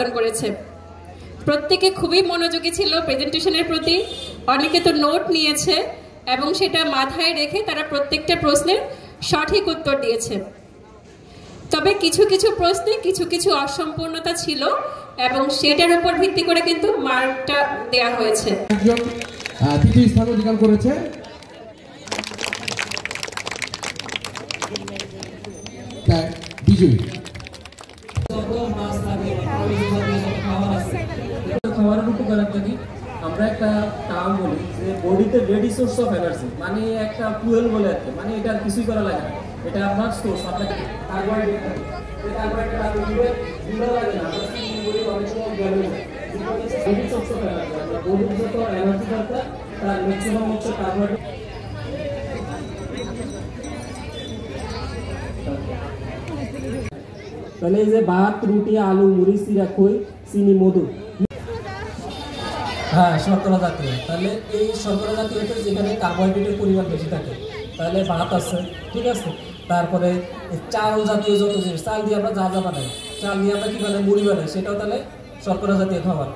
প্রদান করেছে। প্রত্যেকে খুবই মনোযোগী ছিল প্রেজেন্টেশনের প্রতি, অনেকে তো নোট নিয়েছে এবং সেটা মাথায় রেখে তারা প্রত্যেকটা প্রশ্নের সঠিক উত্তর দিয়েছে। তবে কিছু কিছু প্রশ্নে কিছু কিছু অসম্পূর্ণতা ছিল এবং সেটার উপর ভিত্তি করে কিন্তু মার্কটা দেওয়া হয়েছে। তৃতীয় স্থান অধিকার করেছে বিজয়ী। খাবারের উপকার কি আমরা একটা টার্ম বলি যে বডিতে রেডি সোর্স অফ এনার্জি, মানে একটা ফুয়েল বলে আর কি, মানে এটা কিছুই করা লাগে না, এটা আপনার সোর্স। আপনাকে কার্বোহাইড্রেট লাগে না, অনেক সময় রেডি সোর্স অফ এনার্জি, বডির যত এনার্জি দরকার তার ম্যাক্সিমাম হচ্ছে কার্বোহাইড্রেট। তাহলে এই যে ভাত, রুটি, আলু, মুড়ি, চিরা, খই, চিনি, মধু, হ্যাঁ শর্করা জাতীয়। তাহলে এই শর্করা জাতীয়তে যেখানে কার্বোহাইড্রেটের পরিমাণ বেশি থাকে, তাহলে ভাত আছে, ঠিক আছে। তারপরে চাল জাতীয় যত জিনিস, চাল দিয়ে আমরা যা যা বানাই, চাল দিয়ে আমরা কি বানাই, মুড়ি বানাই, সেটাও তাহলে শর্করা জাতীয় খাবার।